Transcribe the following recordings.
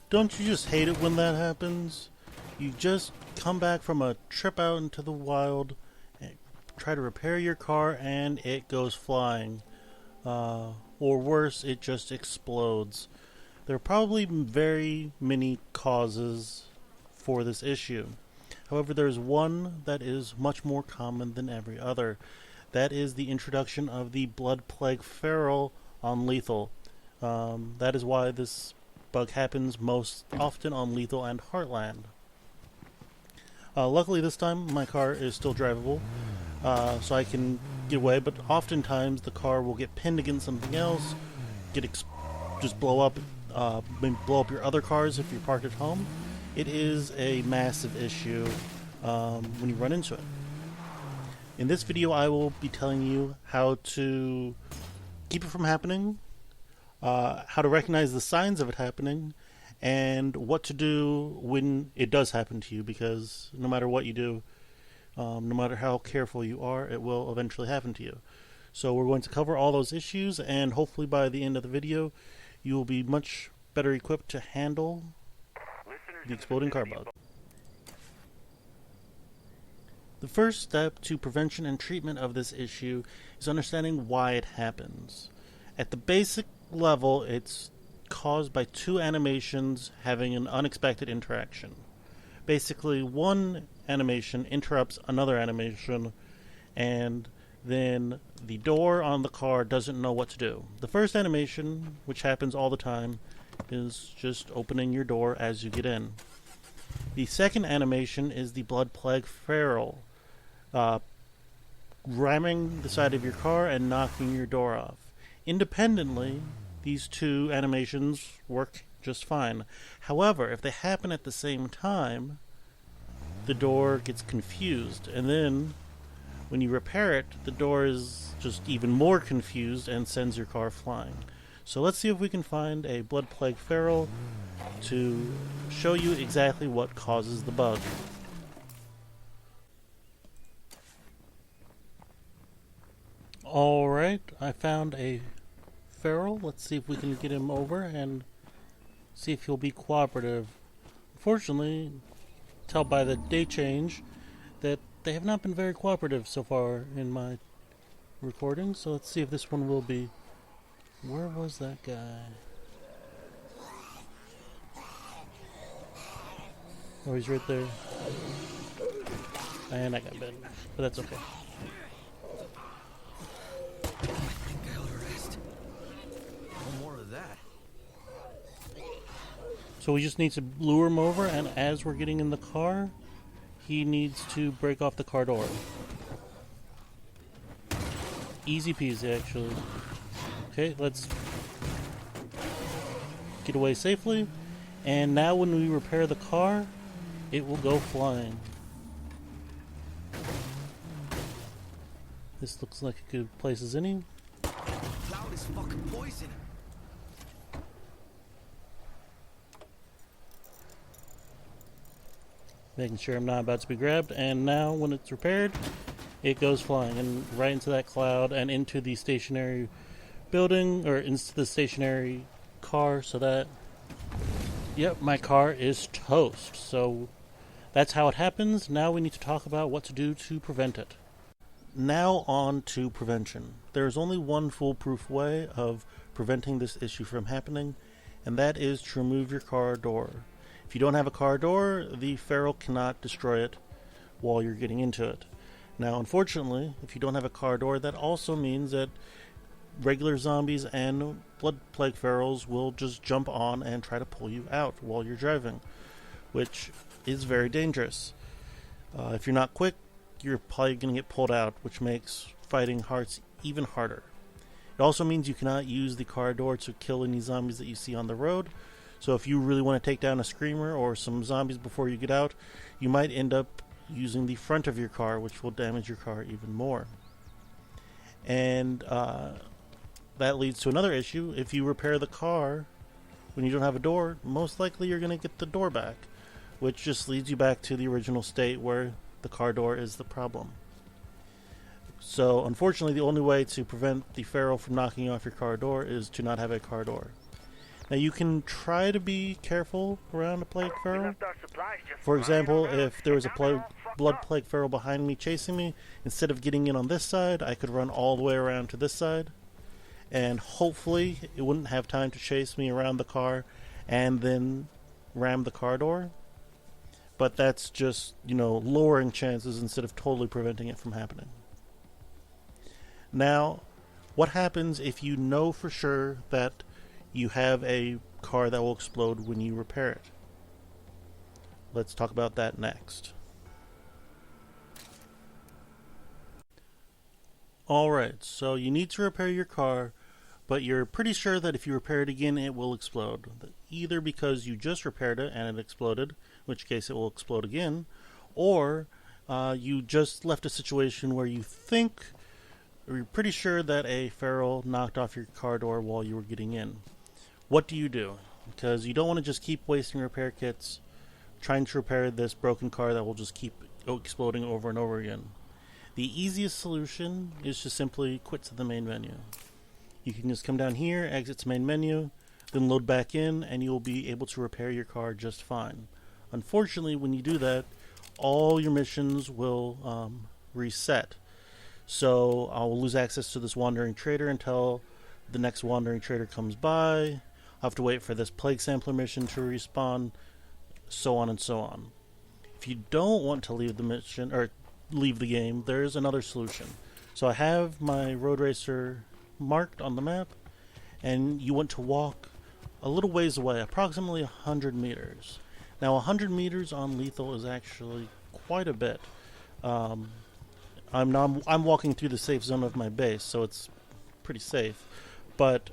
Don't you just hate it when that happens? You just come back from a trip out into the wild and try to repair your car and it goes flying. Or worse, it just explodes. There are probably very many causes for this issue. However, there's one that is much more common than every other. That is the introduction of the blood plague feral on lethal. That is why this bug happens most often on lethal and heartland. Luckily this time my car is still drivable, so I can get away, but oftentimes the car will get pinned against something else, just blow up, maybe blow up your other cars if you're parked at home. It is a massive issue when you run into it. In this video I will be telling you how to keep it from happening, how to recognize the signs of it happening, and what to do when it does happen to you, because no matter what you do, no matter how careful you are, it will eventually happen to you. So we're going to cover all those issues, and hopefully by the end of the video you will be much better equipped to handle the exploding car bug. The first step to prevention and treatment of this issue is understanding why it happens. At the basic level, it's caused by two animations having an unexpected interaction. Basically, one animation interrupts another animation, and then the door on the car doesn't know what to do. The first animation, which happens all the time, is just opening your door as you get in. The second animation is the blood plague feral, ramming the side of your car and knocking your door off. Independently, these two animations work just fine. However, if they happen at the same time, the door gets confused, and then when you repair it, the door is just even more confused and sends your car flying. So let's see if we can find a blood plague feral to show you exactly what causes the bug. Alright, I found a feral. Let's see if we can get him over and see if he'll be cooperative. Unfortunately, tell by the day change that they have not been very cooperative so far in my recording, so let's see if this one will be. Where was that guy? Oh, he's right there. And I got bitten, but that's okay. So we just need to lure him over, and as we're getting in the car, he needs to break off the car door. Easy peasy, actually. Okay, let's get away safely. And now when we repair the car, it will go flying. This looks like a good place as any. Cloud is fucking poison. Making sure I'm not about to be grabbed, and now when it's repaired, it goes flying and right into that cloud and into the stationary building, or into the stationary car, so that, yep, my car is toast. So that's how it happens. Now we need to talk about what to do to prevent it. Now on to prevention. There's only one foolproof way of preventing this issue from happening, and that is to remove your car door. If you don't have a car door, the feral cannot destroy it while you're getting into it. Now, unfortunately, if you don't have a car door, that also means that regular zombies and blood plague ferals will just jump on and try to pull you out while you're driving, which is very dangerous. If you're not quick, you're probably going to get pulled out, which makes fighting hearts even harder. It also means you cannot use the car door to kill any zombies that you see on the road. So if you really want to take down a screamer or some zombies before you get out, you might end up using the front of your car, which will damage your car even more. And that leads to another issue. If you repair the car when you don't have a door, most likely you're going to get the door back, which just leads you back to the original state where the car door is the problem. So unfortunately, the only way to prevent the feral from knocking off your car door is to not have a car door. Now you can try to be careful around a plague We feral. left our supplies just For lying example, around. if there was a Now they're all fucked blood up. plague feral behind me chasing me, instead of getting in on this side, I could run all the way around to this side, and hopefully it wouldn't have time to chase me around the car and then ram the car door. But that's just, lowering chances instead of totally preventing it from happening. Now, what happens if you know for sure that you have a car that will explode when you repair it? Let's talk about that next. Alright, so you need to repair your car, but you're pretty sure that if you repair it again, it will explode. Either because you just repaired it and it exploded, in which case it will explode again, or you just left a situation where you think, or you're pretty sure that a feral knocked off your car door while you were getting in. What do you do? Because you don't want to just keep wasting repair kits trying to repair this broken car that will just keep exploding over and over again. The easiest solution is to simply quit to the main menu. You can just come down here, exit to main menu, then load back in, and you'll be able to repair your car just fine. Unfortunately, when you do that, all your missions will reset. So I'll lose access to this wandering trader until the next wandering trader comes by. I'll have to wait for this plague sampler mission to respawn, so on and so on. If you don't want to leave the mission or leave the game, there's another solution. So I have my road racer marked on the map, and you want to walk a little ways away, approximately 100 meters. Now 100 meters on lethal is actually quite a bit. I'm walking through the safe zone of my base, so it's pretty safe. But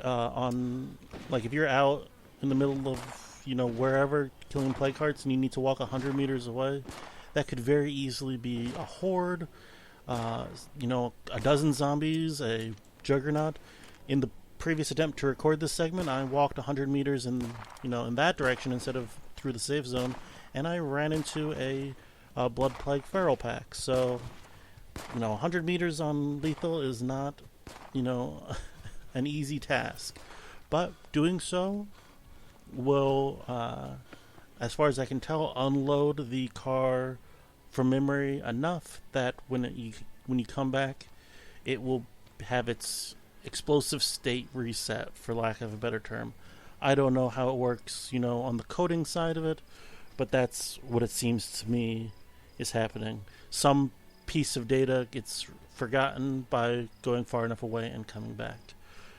if you're out in the middle of wherever killing plague hearts and you need to walk 100 meters away, that could very easily be a horde, a dozen zombies, a juggernaut. In the previous attempt to record this segment, I walked 100 meters in that direction instead of through the safe zone, and I ran into a blood plague feral pack. So 100 meters on lethal is not an easy task, but doing so will as far as I can tell, unload the car from memory enough that when you come back, it will have its explosive state reset, for lack of a better term. I don't know how it works, on the coding side of it, but that's what it seems to me is happening. Some piece of data gets forgotten by going far enough away and coming back.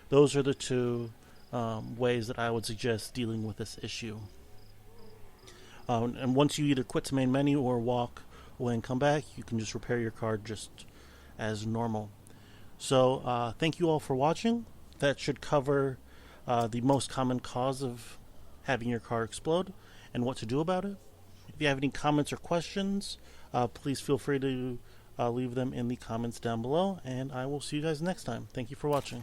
Those are the two ways that I would suggest dealing with this issue. And once you either quit to main menu or walk away and come back, you can just repair your car just as normal. So thank you all for watching. That should cover the most common cause of having your car explode and what to do about it. If you have any comments or questions, please feel free to leave them in the comments down below, and I will see you guys next time. Thank you for watching.